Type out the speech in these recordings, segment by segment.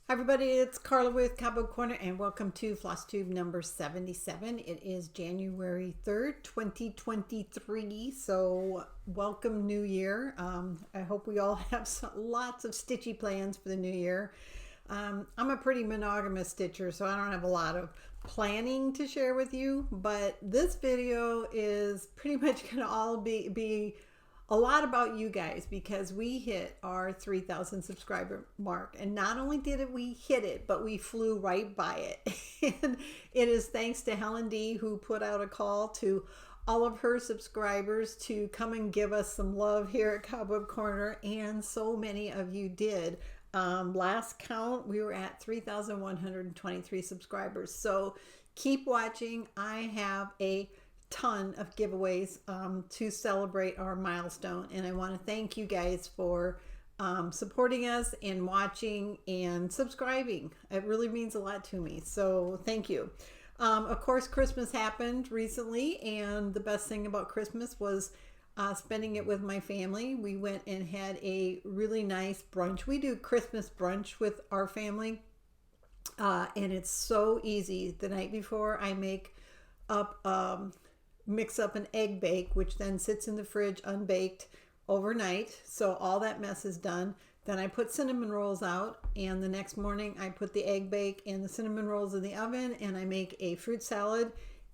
Hi everybody, it's Carla with Cobweb Corner and welcome to FlossTube number 77. It is January 3rd, 2023, so welcome New Year. I hope we all have lots of stitchy plans for the new year. I'm a pretty monogamous stitcher, so I don't have a lot of planning to share with you, but this video is pretty much going to all be a lot about you guys because we hit our 3,000 subscriber mark, and not only did we hit it, but we flew right by it. And it is thanks to Helen D, who put out a call to all of her subscribers to come and give us some love here at Cobweb Corner, and so many of you did. Last count we were at 3,123 subscribers, so keep watching. I have a ton of giveaways to celebrate our milestone, and I want to thank you guys for supporting us and watching and subscribing. It really means a lot to me, so thank you. Of course, Christmas happened recently, and the best thing about Christmas was spending it with my family. We went and had a really nice brunch. We do Christmas brunch with our family, and it's so easy. The night before, I mix up an egg bake, which then sits in the fridge unbaked overnight, so all that mess is done. Then I put cinnamon rolls out, and the next morning I put the egg bake and the cinnamon rolls in the oven, and I make a fruit salad,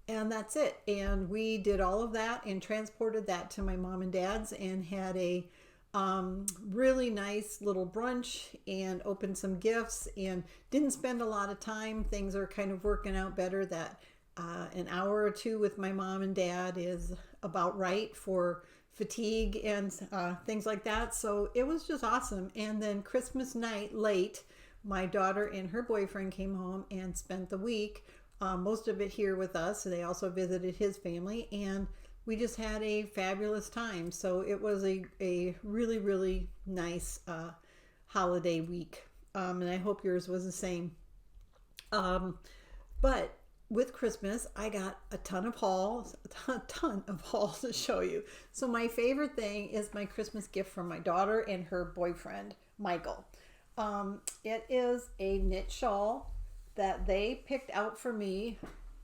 and that's it. And we did all of that and transported that to my mom and dad's and had a really nice little brunch and opened some gifts and didn't spend a lot of time. Things are kind of working out better that an hour or two with my mom and dad is about right for fatigue and things like that. So it was just awesome. And then Christmas night late, my daughter and her boyfriend came home and spent the week, most of it here with us. So they also visited his family, and we just had a fabulous time. So it was a really, really nice holiday week. And I hope yours was the same. But with Christmas, I got a ton of hauls to show you. So my favorite thing is my Christmas gift from my daughter and her boyfriend, Michael. It is a knit shawl that they picked out for me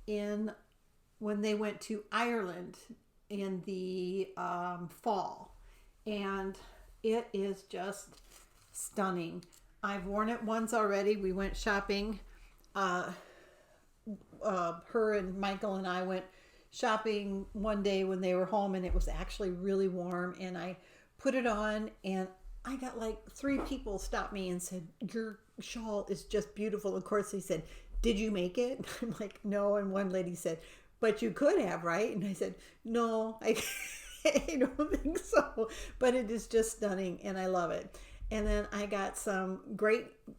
when they went to Ireland in the fall. And it is just stunning. I've worn it once already. We went shopping. Her and Michael and I went shopping one day when they were home, and it was actually really warm, and I put it on, and I got like 3 people stop me and said, "Your shawl is just beautiful." Of course, they said, "Did you make it?" I'm like, "No." And one lady said, "But you could have, right?" And I said, "No, I don't think so." But it is just stunning, and I love it. And then I got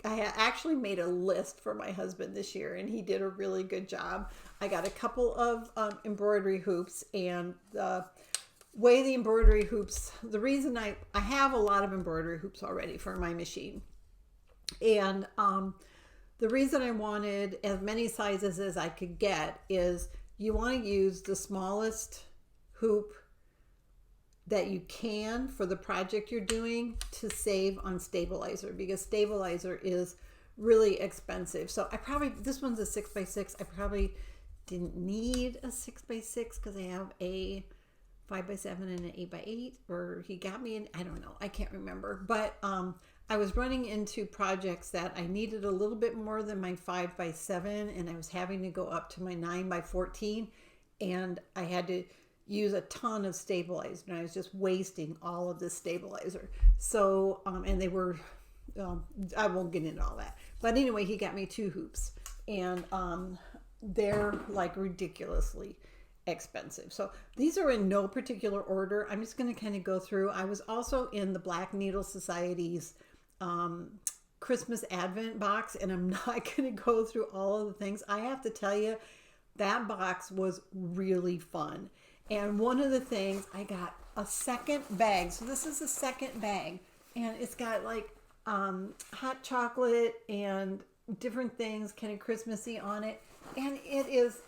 I actually made a list for my husband this year, and he did a really good job. I got a couple of embroidery hoops, and the way the embroidery hoops, the reason I have a lot of embroidery hoops already for my machine. And the reason I wanted as many sizes as I could get is you want to use the smallest hoop that you can for the project you're doing to save on stabilizer, because stabilizer is really expensive. So this one's a 6x6. I probably didn't need a 6x6 because I have a 5x7 and an 8x8, or he got me I don't know, I can't remember. But I was running into projects that I needed a little bit more than my 5x7, and I was having to go up to my 9x14, and I had to use a ton of stabilizer, and I was just wasting all of this stabilizer. So and they were I won't get into all that, but anyway, he got me 2 hoops, and they're like ridiculously expensive. So these are in no particular order. I'm just going to kind of go through. I was also in the Black Needle Society's Christmas Advent box, and I'm not going to go through all of the things. I have to tell you, that box was really fun. And one of the things, I got a second bag. So this is the second bag, and it's got like hot chocolate and different things kind of Christmassy on it. And it is,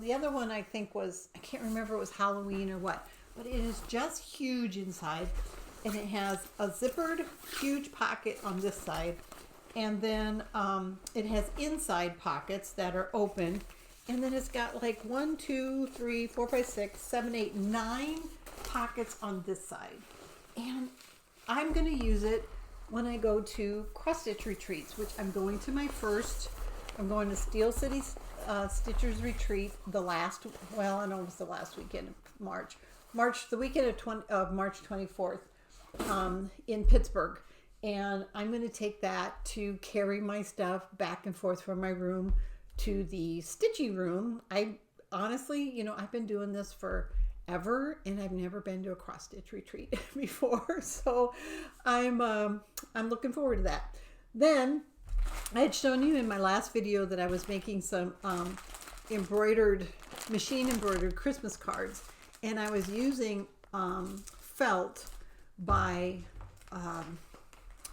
the other one I think was, I can't remember, it was Halloween or what, but it is just huge inside. And it has a zippered huge pocket on this side. And then it has inside pockets that are open. And then it's got like 1, 2, 3, 4, 5, 6, 7, 8, 9 pockets on this side. And I'm going to use it when I go to cross stitch retreats, which I'm going to my first. I'm going to Steel City Stitchers Retreat the last weekend of March, the weekend of March 24th in Pittsburgh. And I'm going to take that to carry my stuff back and forth from my room to the stitchy room. I honestly, I've been doing this forever and I've never been to a cross stitch retreat before. So I'm looking forward to that. Then I had shown you in my last video that I was making some machine embroidered Christmas cards, and I was using felt by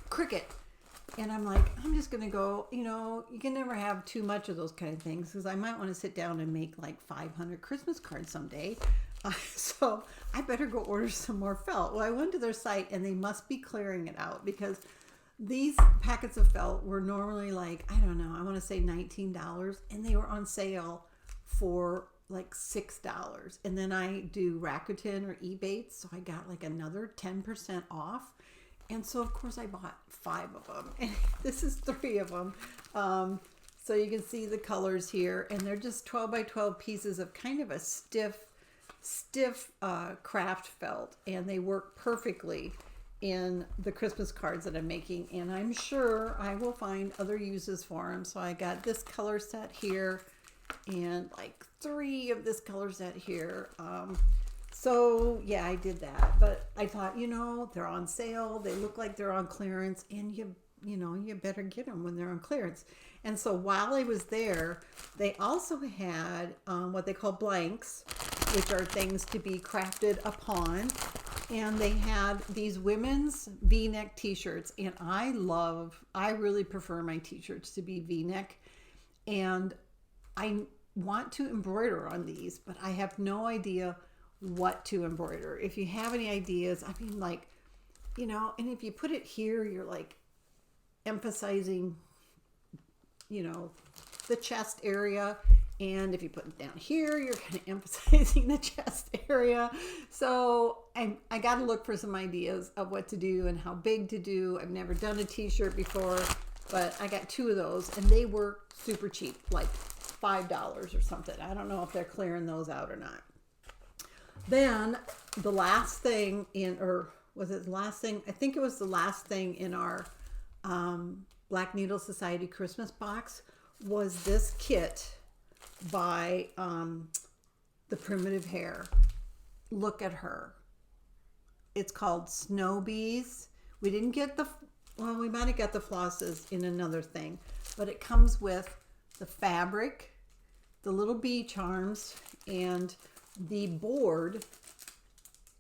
Cricut. And I'm like, I'm just going to go, you can never have too much of those kind of things, because I might want to sit down and make like 500 Christmas cards someday. So I better go order some more felt. Well, I went to their site and they must be clearing it out, because these packets of felt were normally like, I don't know, I want to say $19, and they were on sale for like $6. And then I do Rakuten or Ebates, so I got like another 10% off. And so of course I bought 5 of them, and this is 3 of them. So you can see the colors here, and they're just 12 by 12 pieces of kind of a stiff craft felt, and they work perfectly in the Christmas cards that I'm making, and I'm sure I will find other uses for them. So I got this color set here and like 3 of this color set here. So yeah, I did that, but I thought, they're on sale, they look like they're on clearance, and you better get them when they're on clearance. And so while I was there, they also had what they call blanks, which are things to be crafted upon. And they had these women's V-neck t-shirts, and I really prefer my t-shirts to be V-neck, and I want to embroider on these, but I have no idea what to embroider. If you have any ideas, I mean, like, and if you put it here, you're like emphasizing, the chest area. And if you put it down here, you're kind of emphasizing the chest area. So I got to look for some ideas of what to do and how big to do. I've never done a t-shirt before, but I got 2 of those, and they were super cheap, like $5 or something. I don't know if they're clearing those out or not. Then the last thing was it the last thing? I think it was the last thing in our Black Needle Society Christmas box was this kit by the Primitive Hair. Look at her. It's called Snow Bees. We didn't get we might have got the flosses in another thing, but it comes with the fabric, the little bee charms, and the board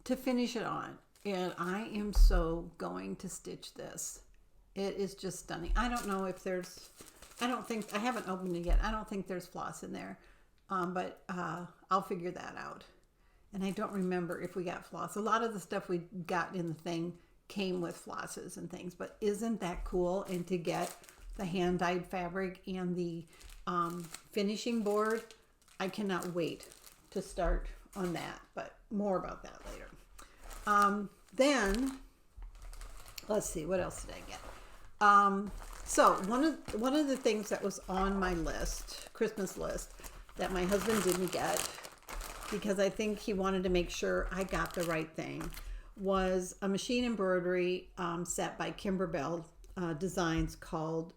to finish it on. And I am so going to stitch this. It is just stunning. I don't know if I haven't opened it yet. I don't think there's floss in there, but I'll figure that out. And I don't remember if we got floss. A lot of the stuff we got in the thing came with flosses and things, but isn't that cool? And to get the hand-dyed fabric and the finishing board, I cannot wait to start on that, but more about that later. Then let's see, what else did I get? So one of the things that was on my list, Christmas list, that my husband didn't get, because I think he wanted to make sure I got the right thing, was a machine embroidery set by Kimberbell Designs called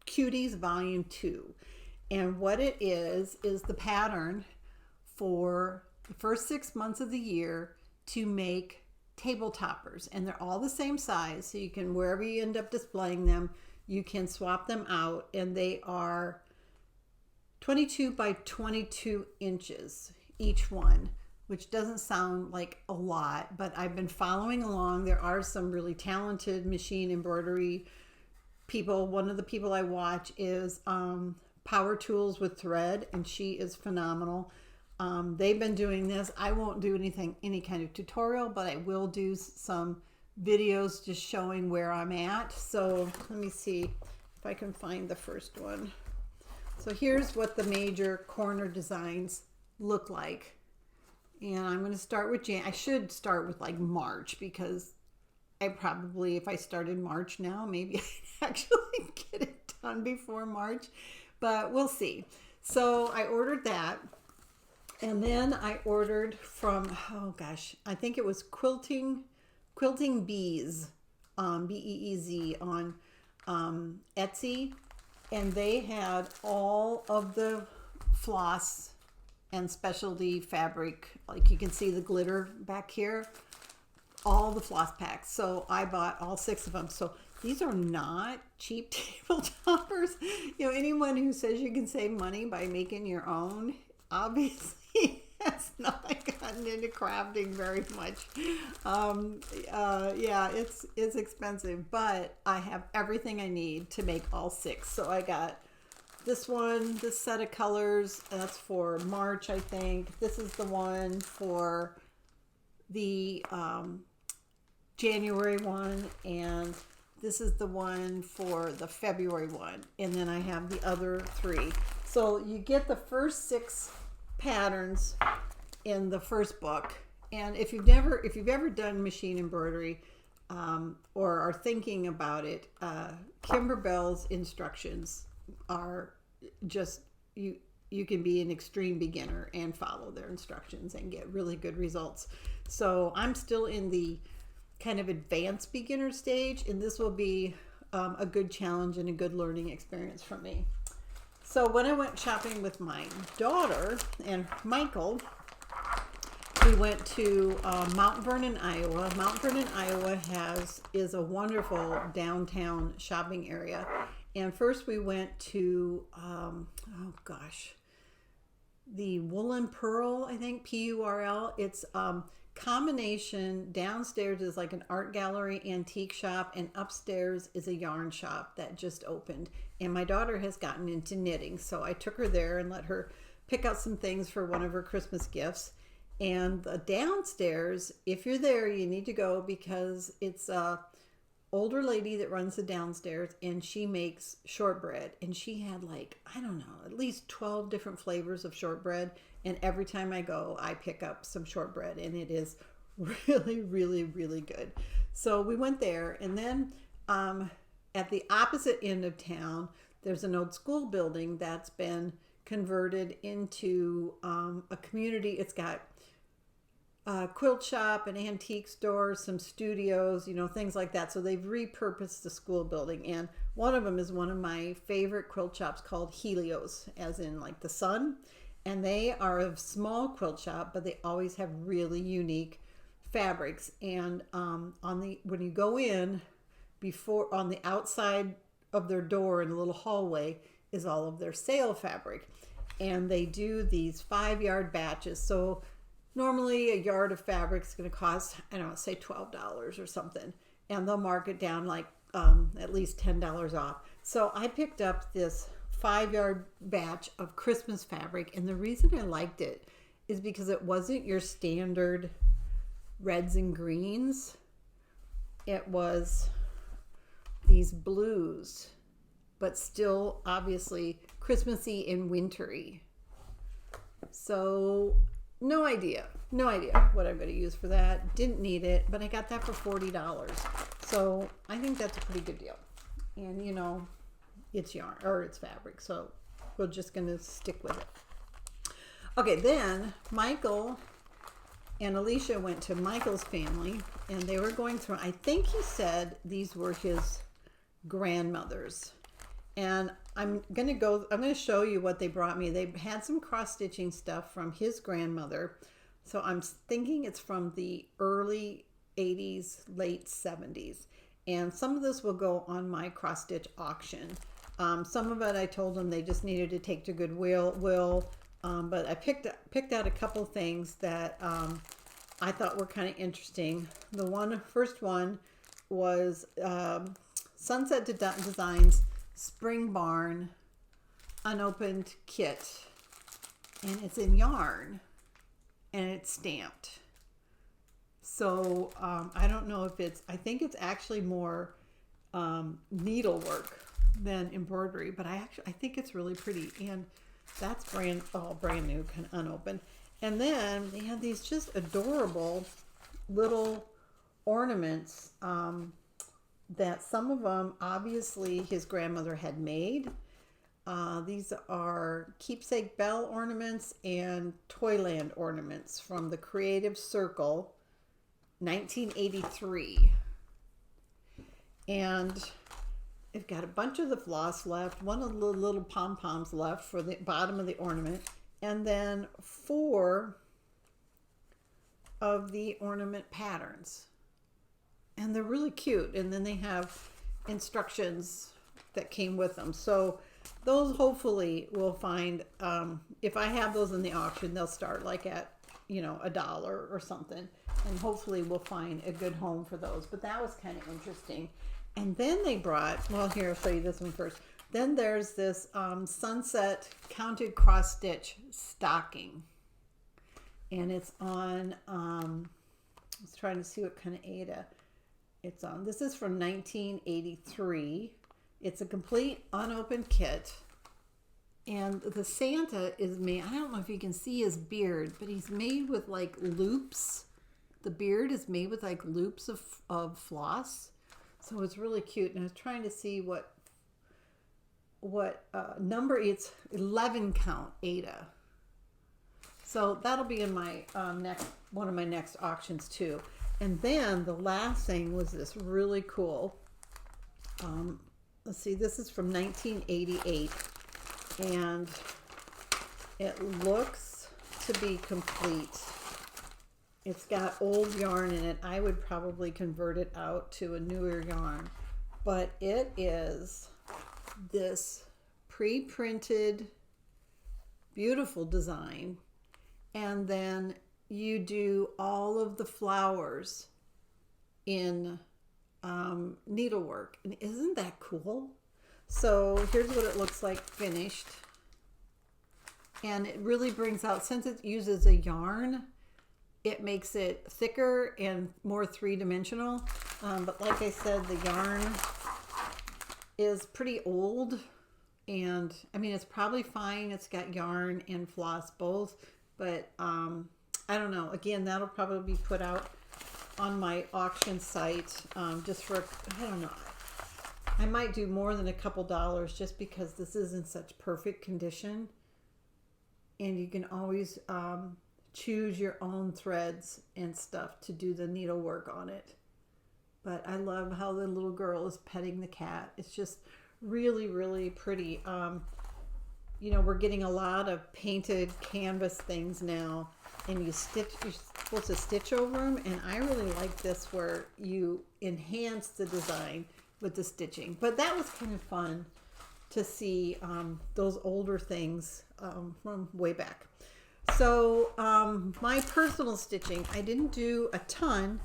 Cuties Volume 2. And what it is the pattern for the first 6 months of the year to make table toppers. And they're all the same size, so you can, wherever you end up displaying them, you can swap them out. And they are 22 by 22 inches each one, which doesn't sound like a lot, but I've been following along. There are some really talented machine embroidery people. One of the people I watch is Power Tools with Thread, and she is phenomenal. They've been doing this. I won't do any kind of tutorial, but I will do some videos just showing where I'm at. So let me see if I can find the first one. So here's what the major corner designs look like. And I'm going to start with I should start with like March, because I probably, if I started March now, maybe I'd actually get it done before March, but we'll see. So I ordered that. And then I ordered from, oh gosh, I think it was Quilting Bees, Beez on Etsy. And they had all of the floss and specialty fabric. Like you can see the glitter back here, all the floss packs. So I bought all 6 of them. So these are not cheap table toppers. You know, anyone who says you can save money by making your own, obviously has not gotten into crafting very much. Yeah, it's expensive, but I have everything I need to make all 6. So I got this one, this set of colors, that's for March, I think. This is the one for the January one, and this is the one for the February one. And then I have the other 3. So you get the first 6 patterns in the first book. And if you've ever done machine embroidery or are thinking about it, Kimber Bell's instructions are just, you can be an extreme beginner and follow their instructions and get really good results. So I'm still in the kind of advanced beginner stage, and this will be a good challenge and a good learning experience for me. So when I went shopping with my daughter and Michael, we went to Mount Vernon, Iowa. Mount Vernon, Iowa is a wonderful downtown shopping area. And first we went to, the Woolen Pearl, I think, P-U-R-L. It's combination. Downstairs is like an art gallery antique shop, and upstairs is a yarn shop that just opened. And my daughter has gotten into knitting, so I took her there and let her pick out some things for one of her Christmas gifts. And the downstairs, if you're there, you need to go, because it's a older lady that runs the downstairs, and she makes shortbread. And she had, like, I don't know, at least 12 different flavors of shortbread. And every time I go, I pick up some shortbread, and it is really, really, really good. So we went there, and then at the opposite end of town, there's an old school building that's been converted into a community. It's got a quilt shop, an antique store, some studios, things like that. So they've repurposed the school building, and one of them is one of my favorite quilt shops called Helios, as in like the sun. And they are a small quilt shop, but they always have really unique fabrics. And when you go in, on the outside of their door in a little hallway is all of their sale fabric. And they do these 5-yard batches. So normally a yard of fabric is going to cost, I don't know, say $12 or something. And they'll mark it down like at least $10 off. So I picked up this 5-yard batch of Christmas fabric. And the reason I liked it is because it wasn't your standard reds and greens. It was these blues, but still obviously Christmassy and wintry. So no idea what I'm going to use for that. Didn't need it, but I got that for $40. So I think that's a pretty good deal. And it's yarn, or it's fabric, so we're just going to stick with it. Okay, then Michael and Alicia went to Michael's family, and they were going through, I think he said these were his grandmothers. And I'm going to show you what they brought me. They had some cross stitching stuff from his grandmother. So I'm thinking it's from the early 80s, late 70s. And some of this will go on my cross stitch auction. Some of it I told them they just needed to take to Goodwill. But I picked out a couple things that I thought were kind of interesting. The first one was Sunset Designs Spring Barn unopened kit, and it's in yarn and it's stamped. So I don't know if I think it's actually more needlework than embroidery, but I think it's really pretty. And that's brand new, kind of unopened. And then they have these just adorable little ornaments that some of them obviously his grandmother had made. These are keepsake bell ornaments and Toyland ornaments from the Creative Circle, 1983. And they've got a bunch of the floss left, one of the little pom-poms left for the bottom of the ornament, and then 4 of the ornament patterns. And they're really cute. And then they have instructions that came with them. So those hopefully will find, if I have those in the auction, they'll start like at, $1 or something. And hopefully we'll find a good home for those. But that was kind of interesting. And then they brought, well, here, I'll show you this one first. Then there's this sunset counted cross stitch stocking. And it's on, I was trying to see what kind of Ada it's on. This is from 1983. It's a complete unopened kit. And the Santa is made, I don't know if you can see his beard, but he's made with like loops. The beard is made with like loops of floss. So it's really cute. And I was trying to see what number, it's 11 count Ada. So that'll be in my one of my next auctions too. And then the last thing was this really cool. Let's see, this is from 1988, and it looks to be complete. It's got old yarn in it. I would probably convert it out to a newer yarn, but it is this pre-printed, beautiful design. And then you do all of the flowers in needlework. And isn't that cool? So here's what it looks like finished. And it really brings out, since it uses a yarn, it makes it thicker and more three-dimensional. But like I said, the yarn is pretty old. And I mean, it's probably fine. It's got yarn and floss both. But I don't know. Again, that'll probably be put out on my auction site just for, I don't know. I might do more than a couple dollars just because this is in such perfect condition. And you can always choose your own threads and stuff to do the needlework on it. But I love how the little girl is petting the cat. It's just really, really pretty. We're getting a lot of painted canvas things now, and you're supposed to stitch over them. And I really like this where you enhance the design with the stitching. But that was kind of fun to see those older things from way back. So my personal stitching, I didn't do a ton.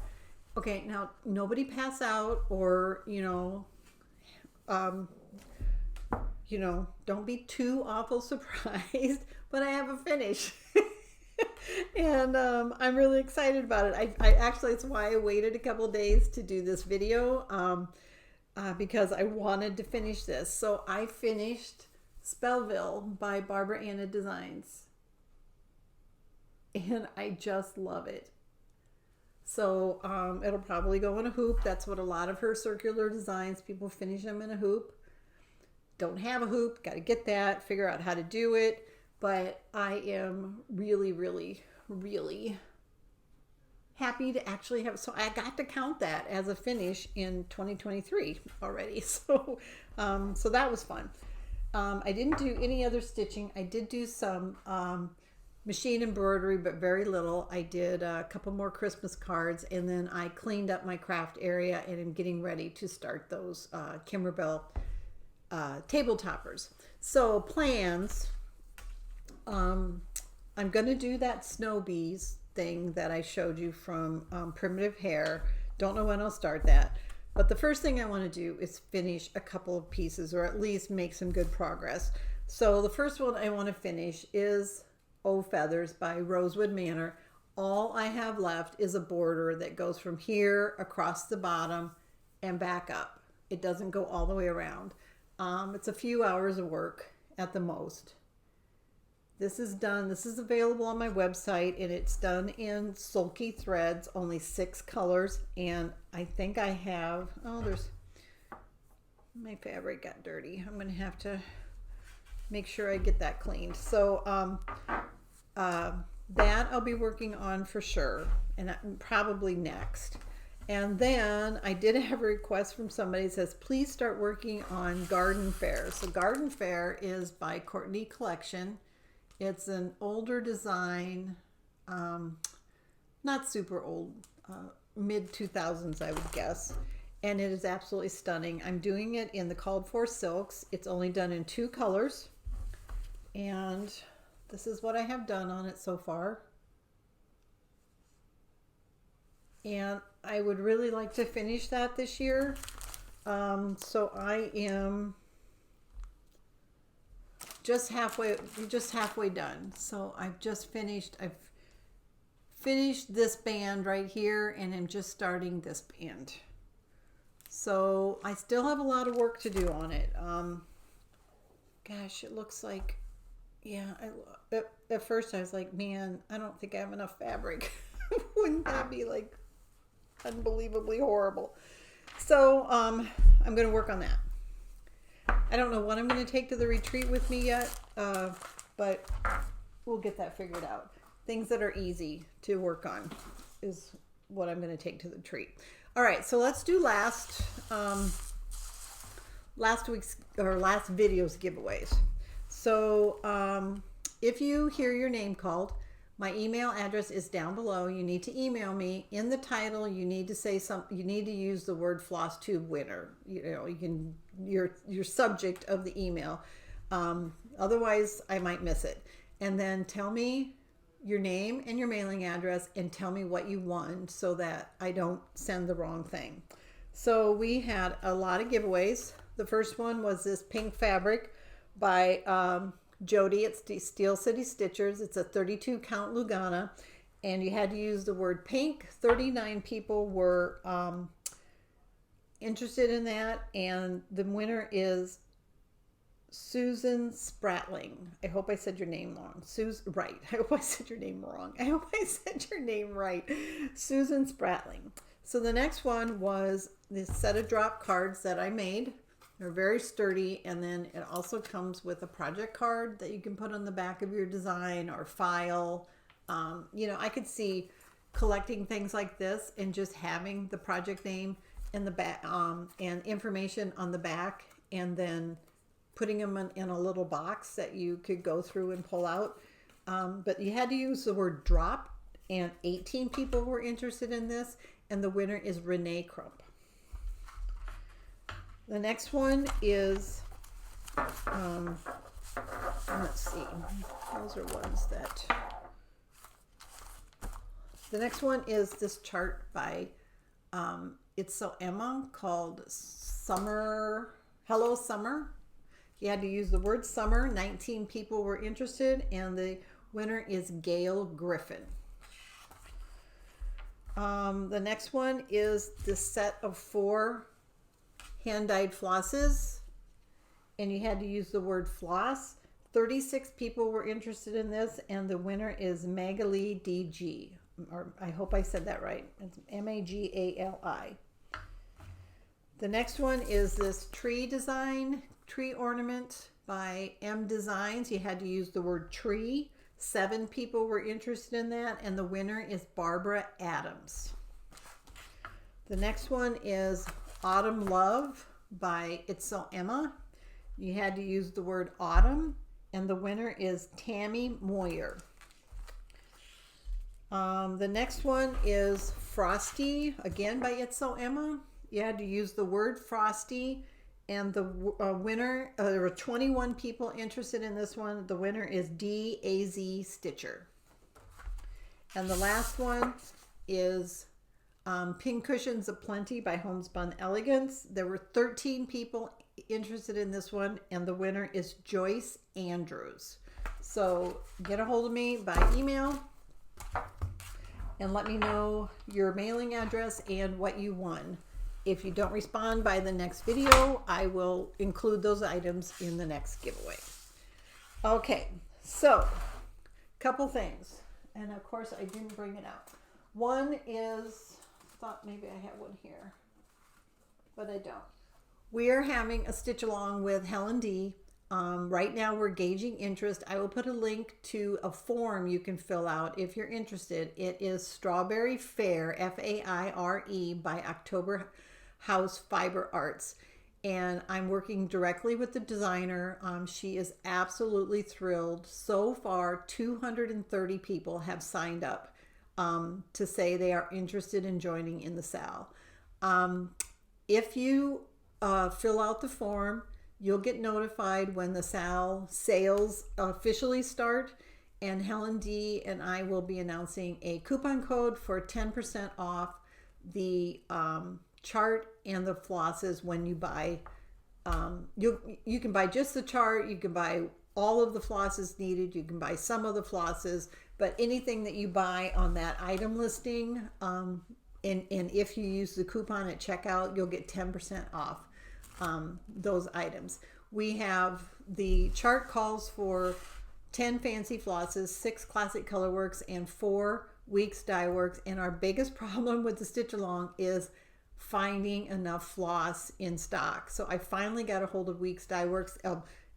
Okay, now nobody pass out or, don't be too awful surprised, but I have a finish. And I'm really excited about it. I actually, it's why I waited a couple of days to do this video because I wanted to finish this. So I finished Spellville by Barbara Anna Designs. And I just love it. So it'll probably go in a hoop. That's what a lot of her circular designs, people finish them in a hoop. Don't have a hoop, got to get that, figure out how to do it. But I am really, really, really happy to actually have, so I got to count that as a finish in 2023 already. So that was fun. I didn't do any other stitching. I did do some machine embroidery, but very little. I did a couple more Christmas cards, and then I cleaned up my craft area and am getting ready to start those Kimberbell table toppers. So plans, I'm going to do that snow bees thing that I showed you from Primitive Hair. Don't know when I'll start that. But the first thing I want to do is finish a couple of pieces, or at least make some good progress. So the first one I want to finish is Oh Feathers by Rosewood Manor. all I have left is a border that goes from here across the bottom and back up. It doesn't go all the way around. It's a few hours of work at the most. This is done. This is available on my website, and it's done in sulky threads, only 6 colors. And I think I have, oh, there's, my fabric got dirty. I'm going to have to make sure I get that cleaned. So that I'll be working on for sure, and probably next. And then I did have a request from somebody that says, please start working on Garden Fair. So Garden Fair is by Courtney Collection. It's an older design, not super old, mid 2000s, I would guess. And it is absolutely stunning. I'm doing it in the called for silks. It's only done in 2 colors. And this is what I have done on it so far. And I would really like to finish that this year. So I am just halfway done. So I've finished this band right here, and I'm just starting this band. So I still have a lot of work to do on it. Gosh, it looks like, yeah, at first I was like, man, I don't think I have enough fabric. Wouldn't that be like unbelievably horrible? So I'm going to work on that. I don't know what I'm going to take to the retreat with me yet, but we'll get that figured out. Things that are easy to work on is what I'm going to take to the retreat. All right, so let's do last video's giveaways. So if you hear your name called, my email address is down below. You need to email me. In the title, you need to say something. You need to use the word FlossTube winner. You know, you can your subject of the email. Otherwise, I might miss it. And then tell me your name and your mailing address, and tell me what you won so that I don't send the wrong thing. So we had a lot of giveaways. The first one was this pink fabric by Jodi at Steel City Stitchers. It's a 32 count Lugana, and you had to use the word pink. 39 people were interested in that, and the winner is Susan Spratling. I hope I said your name wrong. Right. I hope I said your name wrong. I hope I said your name right. Susan Spratling. So the next one was this set of drop cards that I made. They're very sturdy, and then it also comes with a project card that you can put on the back of your design or file. You know, I could see collecting things like this and just having the project name in the back and information on the back, and then putting them in a little box that you could go through and pull out. But you had to use the word drop, and 18 people were interested in this, and the winner is Renee Crump. The next one is, let's see, those are ones that, the next one is this chart by It's So Emma called Summer, Hello Summer. You had to use the word summer. 19 people were interested, and the winner is Gail Griffin. The next one is this set of 4 hand-dyed flosses, and you had to use the word floss. 36 people were interested in this, and the winner is Magali DG, or I hope I said that right. It's Magali. The next one is this tree ornament by M Designs. You had to use the word tree. 7 people were interested in that, and the winner is Barbara Adams. The next one is Autumn Love by It's So Emma. You had to use the word autumn, and the winner is Tammy Moyer. The next one is Frosty, again by It's So Emma. You had to use the word frosty, and the winner, there were 21 people interested in this one. The winner is D.A.Z. Stitcher. And the last one is Pin Cushions Aplenty by Homespun Elegance. There were 13 people interested in this one, and the winner is Joyce Andrews. So get a hold of me by email. and let me know your mailing address and what you won. If you don't respond by the next video, I will include those items in the next giveaway. Okay, so couple things, and of course I didn't bring it out. One is, thought maybe I had one here, but I don't. We are having a stitch along with Helen D. Right now we're gauging interest. I will put a link to a form you can fill out if you're interested. It is Strawberry Fair, F-A-I-R-E, by October House Fiber Arts. And I'm working directly with the designer. She is absolutely thrilled. So far, 230 people have signed up to say they are interested in joining in the SAL. If you fill out the form, you'll get notified when the SAL sales officially start, and Helen D and I will be announcing a coupon code for 10% off the chart and the flosses when you buy. You can buy just the chart, you can buy all of the flosses needed, you can buy some of the flosses, but anything that you buy on that item listing, and if you use the coupon at checkout, you'll get 10% off those items. We have the chart calls for 10 fancy flosses, 6 classic colorworks, and 4 weeks dye works. And our biggest problem with the stitch along is finding enough floss in stock. So I finally got a hold of Weeks Dye Works.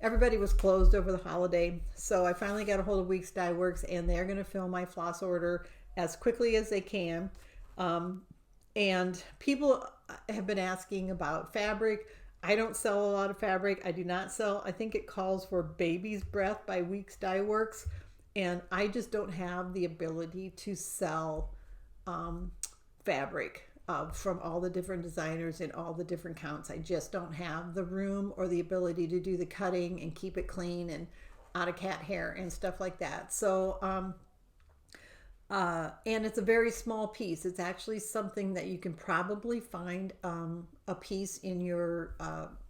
Everybody was closed over the holiday, so I finally got a hold of Weeks Dye Works, and they're going to fill my floss order as quickly as they can. And people have been asking about fabric. I don't sell a lot of fabric. I do not sell, I think it calls for Baby's Breath by Weeks Dye Works, and I just don't have the ability to sell fabric from all the different designers and all the different counts. I just don't have the room or the ability to do the cutting and keep it clean and out of cat hair and stuff like that. So and it's a very small piece. It's actually something that you can probably find a piece in your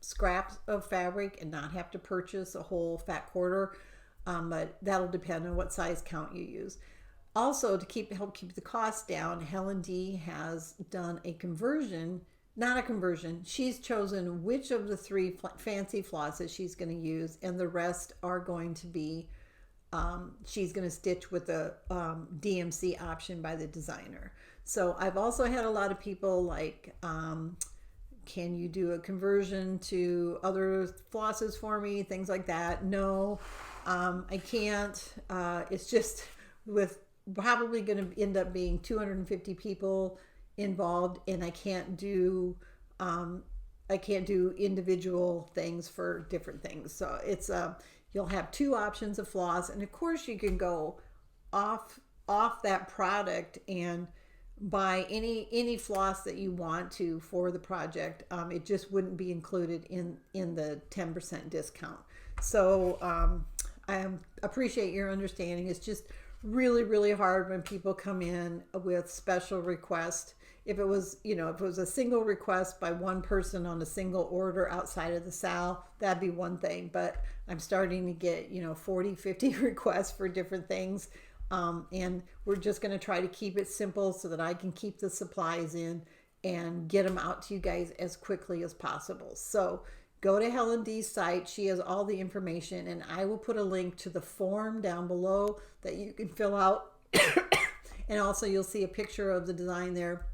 scraps of fabric and not have to purchase a whole fat quarter, but that'll depend on what size count you use. Also, to help keep the cost down, Helen D has done a conversion, not a conversion. She's chosen which of the 3 fancy flosses she's going to use, and the rest are going to be, she's going to stitch with the DMC option by the designer. So I've also had a lot of people like, can you do a conversion to other flosses for me? Things like that. No, I can't. It's just with probably going to end up being 250 people involved, and I can't do individual things for different things. So it's you'll have 2 options of floss, and of course you can go off that product and buy any floss that you want to for the project. It just wouldn't be included in the 10% discount. So I appreciate your understanding. It's just really hard when people come in with special requests. If it was, if it was a single request by one person on a single order outside of the SAL, that'd be one thing. But I'm starting to get, 40, 50 requests for different things. And we're just going to try to keep it simple so that I can keep the supplies in and get them out to you guys as quickly as possible. So go to Helen D's site. She has all the information, and I will put a link to the form down below that you can fill out. And also you'll see a picture of the design there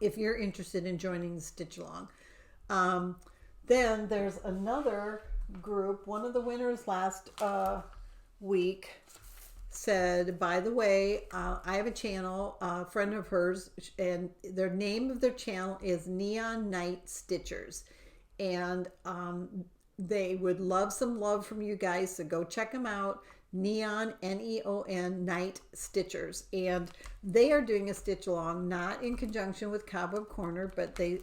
if you're interested in joining the stitch along. Then there's another group. One of the winners last week said, by the way, I have a channel, a friend of hers, and their name of their channel is Neon Night Stitchers. And they would love some love from you guys, so go check them out. Neon, N-E-O-N, Night Stitchers. And they are doing a stitch along, not in conjunction with Cobweb Corner, but they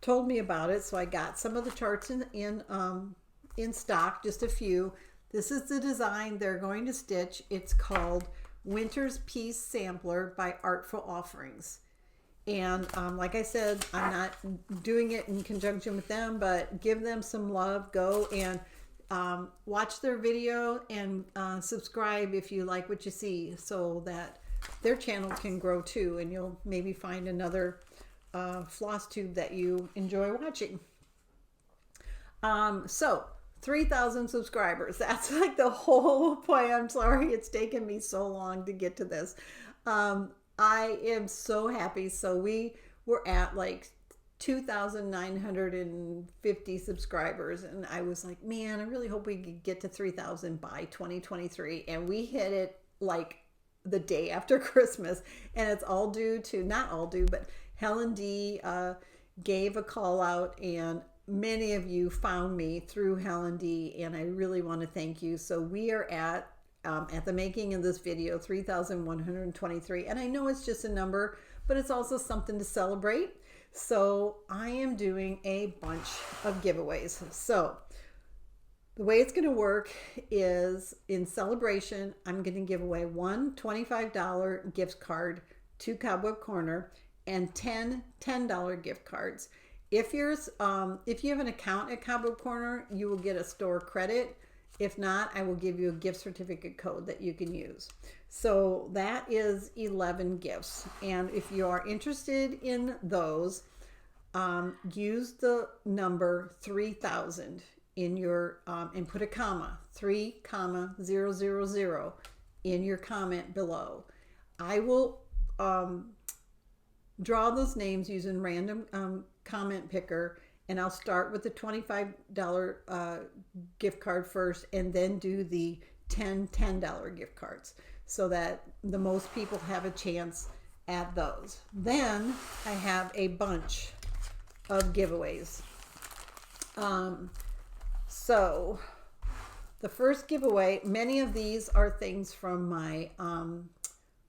told me about it, so I got some of the charts in stock, just a few. This is the design they're going to stitch. It's called Winter's Peace Sampler by Artful Offerings. And like I said, I'm not doing it in conjunction with them, but give them some love. Go and watch their video and subscribe if you like what you see, so that their channel can grow too, and you'll maybe find another FlossTube that you enjoy watching. So 3,000 subscribers. That's like the whole point. I'm sorry it's taken me so long to get to this. I am so happy. So we were at like 2,950 subscribers, and I was like, man, I really hope we could get to 3,000 by 2023. And we hit it like the day after Christmas, and it's all due to, not all due, but Helen D gave a call out, and many of you found me through Helen D, and I really want to thank you. So we are at the making of this video, 3,123, and I know it's just a number, but it's also something to celebrate. So I am doing a bunch of giveaways. So the way it's going to work is, in celebration, I'm going to give away one $25 gift card to Cobweb Corner and 10 $10 gift cards. If you have an account at Cobweb Corner, you will get a store credit. If not, I will give you a gift certificate code that you can use. So that is 11 gifts. And if you are interested in those, use the number 3,000 in your, and put a comma, 3,000 in your comment below. I will draw those names using random comment picker, and I'll start with the $25 gift card first, and then do the 10 $10 gift cards, so that the most people have a chance at those. Then I have a bunch of giveaways. So the first giveaway, many of these are things from my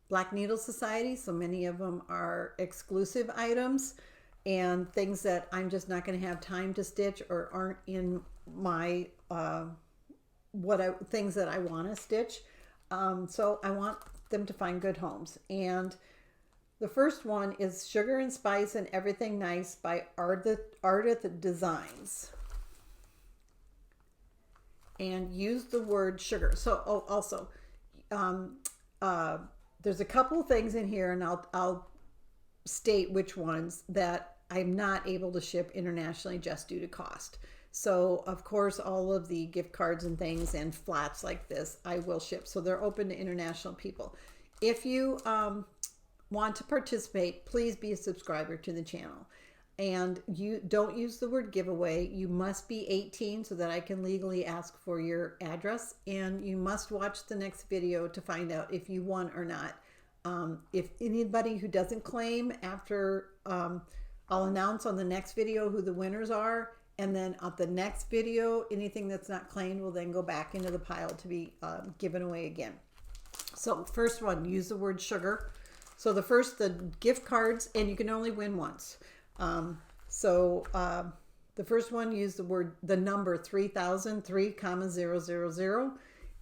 Black Needle Society, so many of them are exclusive items and things that I'm just not going to have time to stitch, or aren't in my things that I want to stitch. So I want them to find good homes. And the first one is Sugar and Spice and Everything Nice by Ardith Designs. And use the word sugar. So also there's a couple of things in here, and I'll state which ones that I'm not able to ship internationally just due to cost. So of course, all of the gift cards and things and flats like this I will ship, so they're open to international people. If you want to participate, please be a subscriber to the channel. And you don't use the word giveaway. You must be 18 so that I can legally ask for your address, and you must watch the next video to find out if you won or not. If anybody who doesn't claim, after I'll announce on the next video who the winners are, and then on the next video, anything that's not claimed will then go back into the pile to be given away again. So first one, use the word sugar. So the gift cards, and you can only win once. The first one, use the number 3,000, 3,000,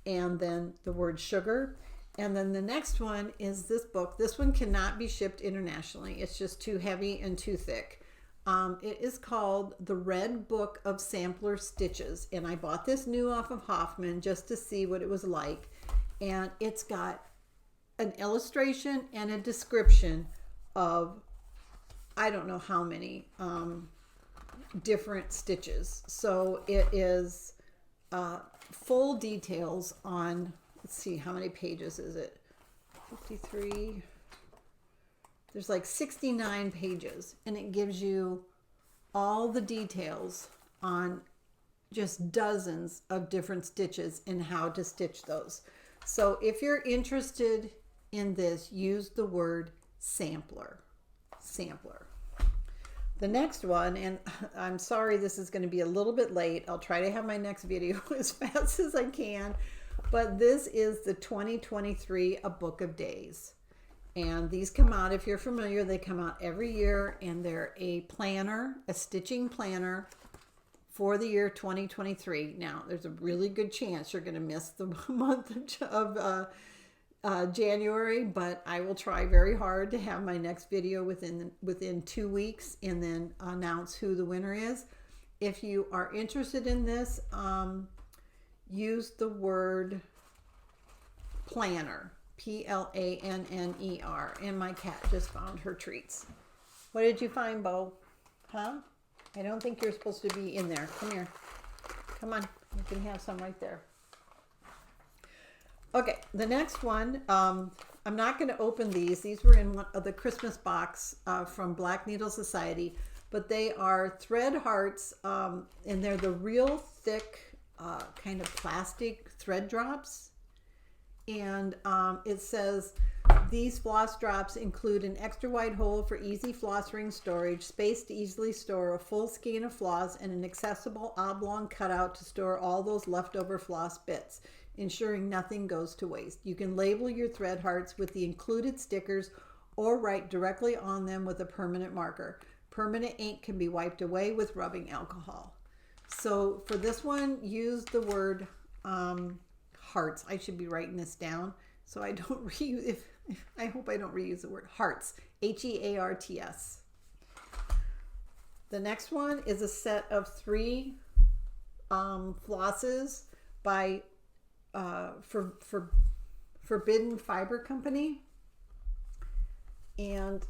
and then the word sugar. And then the next one is this book. This one cannot be shipped internationally. It's just too heavy and too thick. It is called The Red Book of Sampler Stitches. And I bought this new off of Hoffman just to see what it was like. And it's got an illustration and a description of, I don't know how many different stitches. So it is full details on, let's see, how many pages is it? 53. There's like 69 pages, and it gives you all the details on just dozens of different stitches and how to stitch those. So if you're interested in this, use the word sampler. The next one, and I'm sorry this is going to be a little bit late. I'll try to have my next video as fast as I can. But this is the 2023 A Book of Days. And these come out, if you're familiar, they come out every year, and they're a planner, a stitching planner for the year 2023. Now, there's a really good chance you're going to miss the month of January, but I will try very hard to have my next video within 2 weeks, and then announce who the winner is. If you are interested in this, use the word planner, Planner. And my cat just found her treats. What did you find, Bo? Huh? I don't think you're supposed to be in there. Come here. Come on. You can have some right there. Okay, the next one, I'm not going to open these. These were in one of the Christmas box from Black Needle Society, but they are thread hearts, and they're the real thick kind of plastic thread drops. And it says, these floss drops include an extra wide hole for easy floss ring storage, space to easily store a full skein of floss, and an accessible oblong cutout to store all those leftover floss bits, ensuring nothing goes to waste. You can label your thread hearts with the included stickers or write directly on them with a permanent marker. Permanent ink can be wiped away with rubbing alcohol. So for this one, use the word hearts. I should be writing this down so I don't reuse. I hope I don't reuse the word hearts. Hearts. The next one is a set of 3 flosses by Forbidden Fiber Company. And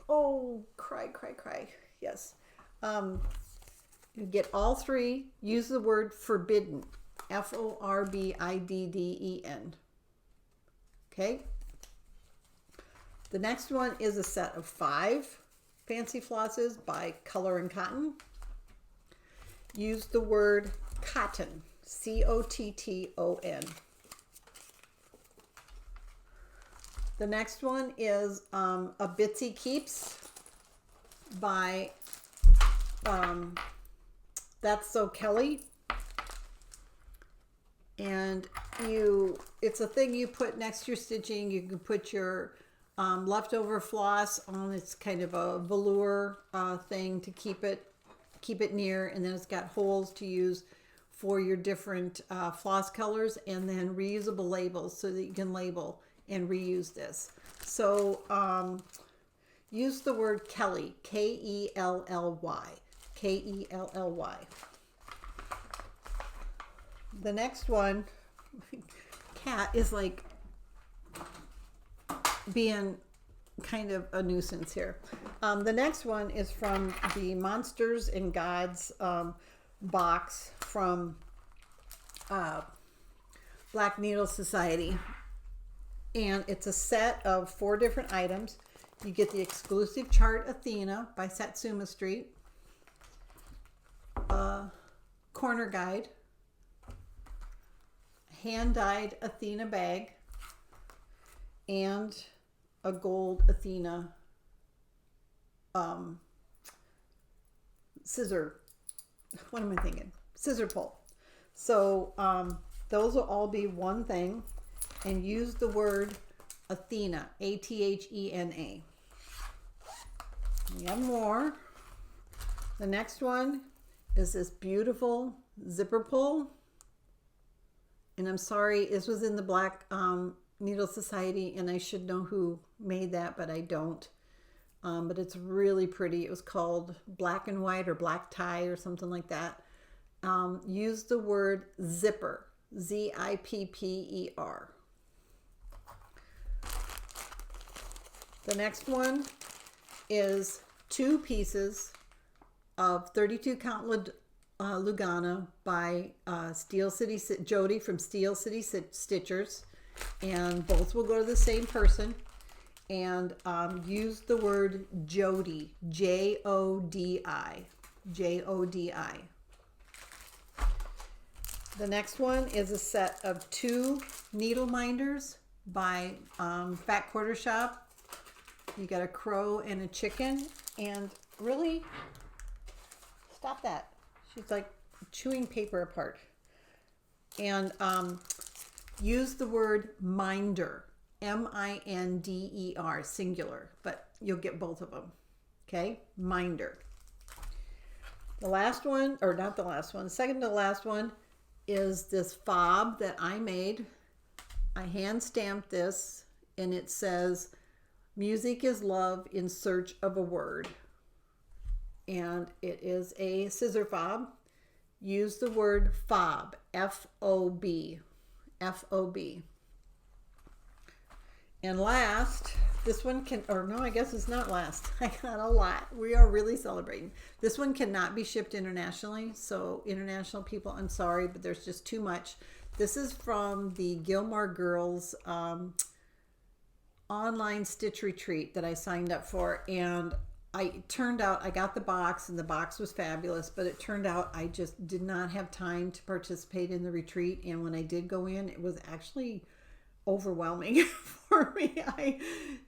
oh, cry. Yes. You get all 3. Use the word forbidden. Forbidden. Okay. The next one is a set of 5 fancy flosses by Color and Cotton. Use the word cotton. Cotton. The next one is a Bitsy Keeps by That's So Kelly. And it's a thing you put next to your stitching. You can put your leftover floss on. It's kind of a velour thing to keep it near, and then it's got holes to use for your different floss colors, and then reusable labels so that you can label and reuse this. So use the word Kelly, Kelly. Kelly. The next one, cat is like being kind of a nuisance here. The next one is from the Monsters and Gods box from Black Needle Society. And it's a set of 4 different items. You get the exclusive chart Athena by Satsuma Street, corner guide, hand-dyed Athena bag, and a gold Athena scissor. What am I thinking? Scissor pull. So those will all be one thing, and use the word Athena, Athena. We have more. The next one is this beautiful zipper pull. And I'm sorry, this was in the Black Needle Society, and I should know who made that, but I don't. But it's really pretty. It was called Black and White or Black Tie or something like that. Use the word zipper, Zipper. The next one is 2 pieces of 32 count Lugana by Jodi from Steel City Stitchers, and both will go to the same person. And use the word Jodi, Jodi. The next one is a set of 2 needle minders by Fat Quarter Shop. You got a crow and a chicken, and really, stop that. She's like chewing paper apart. And use the word minder, Minder, singular, but you'll get both of them. Okay, minder. The last one, or not the last one, second to the last one is this fob that I made. I hand stamped this, and it says, "Music is love in search of a word." And it is a scissor fob. Use the word fob, F-O-B. And last, this one can, or no, I guess it's not last. I got a lot. We are really celebrating. This one cannot be shipped internationally. So international people, I'm sorry, but there's just too much. This is from the Gilmore Girls online stitch retreat that I signed up for. And it turned out I got the box and the box was fabulous, but it turned out I just did not have time to participate in the retreat. And when I did go in, it was actually overwhelming for me. I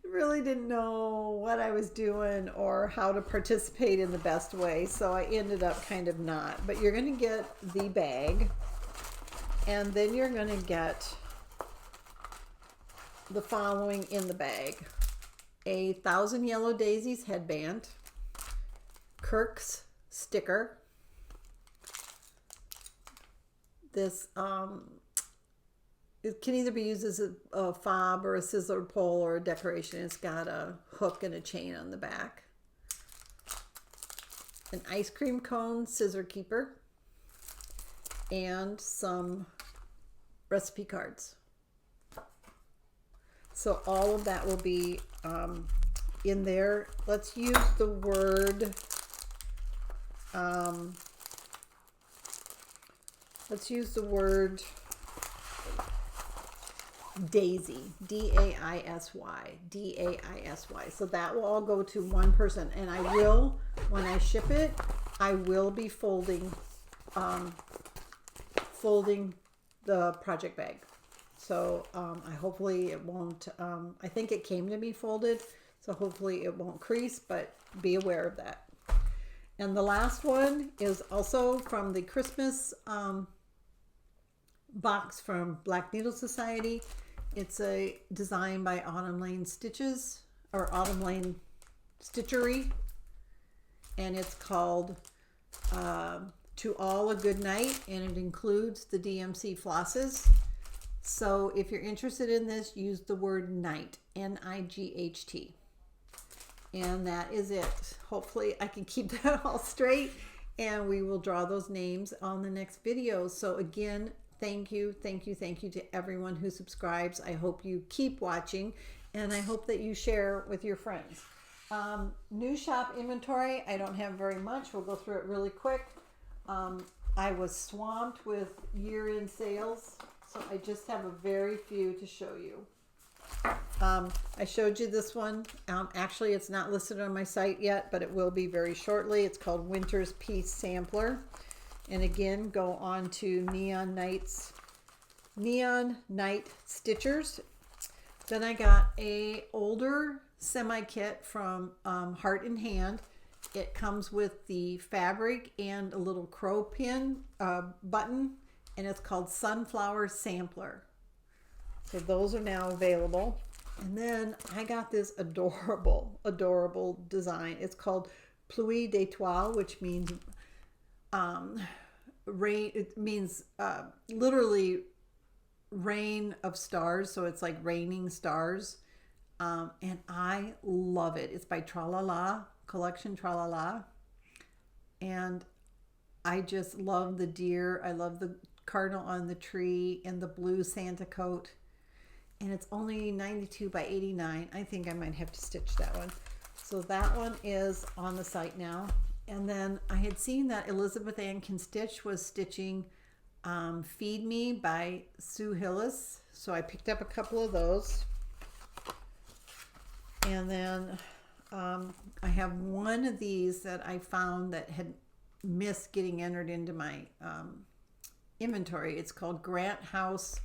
really didn't know what I was doing or how to participate in the best way. So I ended up kind of not. But you're going to get the bag, and then you're going to get the following in the bag: a 1,000 Yellow Daisies headband, Kirk's sticker, this it can either be used as a fob or a scissor pole or a decoration. It's got a hook and a chain on the back. An ice cream cone scissor keeper. And some recipe cards. So all of that will be in there. Let's use the word... let's use the word... Daisy, D-A-I-S-Y, D-A-I-S-Y. So that will all go to one person, and I will, when I ship it, I will be folding the project bag. So I hopefully it won't, I think it came to me folded, so hopefully it won't crease, but be aware of that. And the last one is also from the Christmas box from Black Needle Society. It's a design by Autumn Lane Stitches, or Autumn Lane Stitchery, and it's called To All a Good Night, and it includes the DMC flosses. So if you're interested in this, use the word night, N-I-G-H-T, and that is it. Hopefully I can keep that all straight, and we will draw those names on the next video. So again, thank you to everyone who subscribes. I hope you keep watching, and I hope that you share with your friends. New shop inventory, I don't have very much. We'll go through it really quick. I was swamped with year-end sales, so I just have a very few to show you. I showed you this one. Actually, it's not listed on my site yet, but it will be very shortly. It's called Winter's Peace Sampler. And again, go on to Neon Night Stitchers. Then I got a older semi-kit from Heart in Hand. It comes with the fabric and a little crow pin button, and it's called Sunflower Sampler. So those are now available. And then I got this adorable design. It's called Pluie d'étoiles, which means rain. It means literally rain of stars. So it's like raining stars. And I love it. It's by Tralala, Collection Tralala. And I just love the deer. I love the cardinal on the tree and the blue Santa coat. And it's only 92 by 89. I think I might have to stitch that one. So that one is on the site now. And then I had seen that Elizabeth Ann Can Stitch was stitching Feed Me by Sue Hillis. So I picked up a couple of those. And then I have one of these that I found that had missed getting entered into my inventory. It's called Grant House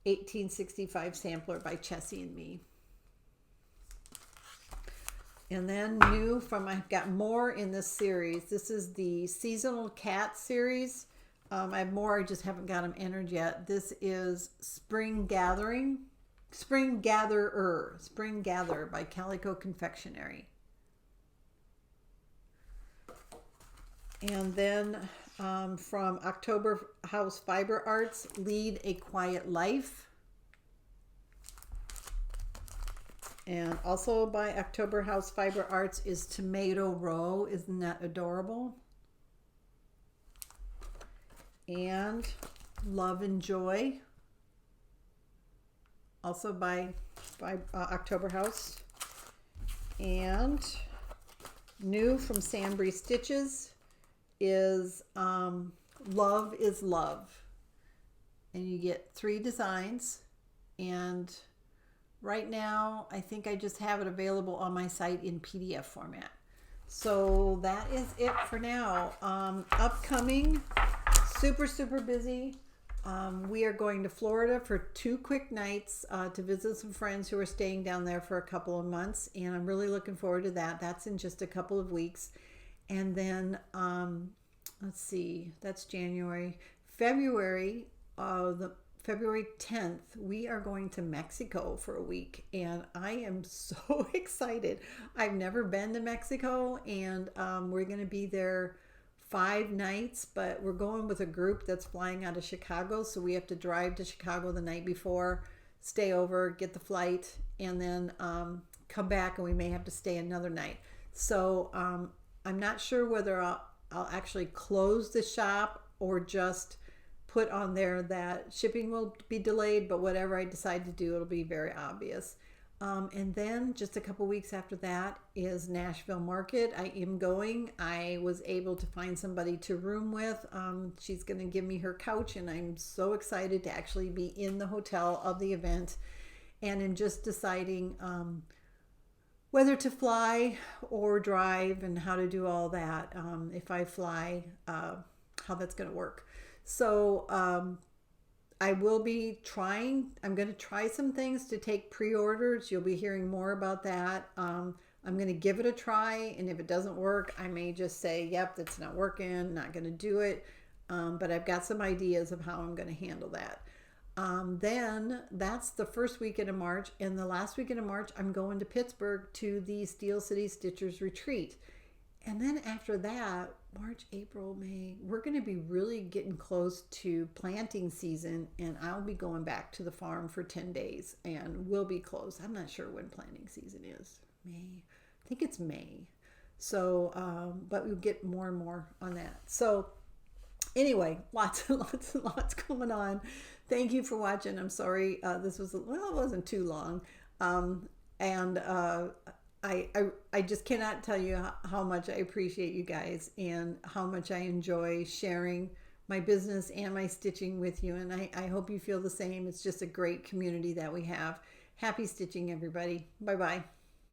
1865 Sampler by Chessie and Me. And then new from, I've got more in this series. This is the Seasonal Cat series. I have more, I just haven't got them entered yet. This is Spring Gatherer by Calico Confectionery. And then from October House Fiber Arts, Lead a Quiet Life. And also by October House Fiber Arts is Tomato Row. Isn't that adorable? And Love and Joy, also by October House. And new from Sambry Stitches is Love is Love. And you get 3 designs. And right now, I think I just have it available on my site in PDF format. So that is it for now. Upcoming, super busy. We are going to Florida for 2 quick nights to visit some friends who are staying down there for a couple of months, and I'm really looking forward to that. That's in just a couple of weeks. And then let's see, that's January. February, February 10th, we are going to Mexico for a week, and I am so excited. I've never been to Mexico, and we're going to be there 5 nights, but we're going with a group that's flying out of Chicago, so we have to drive to Chicago the night before, stay over, get the flight, and then come back, and we may have to stay another night. So I'm not sure whether I'll actually close the shop or just put on there that shipping will be delayed, but whatever I decide to do, it'll be very obvious. And then just a couple weeks after that is Nashville Market. I am going. I was able to find somebody to room with. She's going to give me her couch, and I'm so excited to actually be in the hotel of the event. And in just deciding whether to fly or drive and how to do all that. If I fly, how that's going to work. So I will be trying, I'm going to try some things to take pre-orders. You'll be hearing more about that. I'm going to give it a try, and if it doesn't work, I may just say, yep, that's not working, not going to do it. But I've got some ideas of how I'm going to handle that. Then that's the first weekend of March, and the last weekend of March, I'm going to Pittsburgh to the Steel City Stitchers Retreat. And then after that, March, April, May, we're going to be really getting close to planting season, and I'll be going back to the farm for 10 days, and we'll be closed. I'm not sure when planting season is. May. I think it's May. So, but we'll get more and more on that. So anyway, lots and lots going on. Thank you for watching. I'm sorry. This was, well, it wasn't too long. I just cannot tell you how much I appreciate you guys and how much I enjoy sharing my business and my stitching with you. And I hope you feel the same. It's just a great community that we have. Happy stitching, everybody. Bye-bye.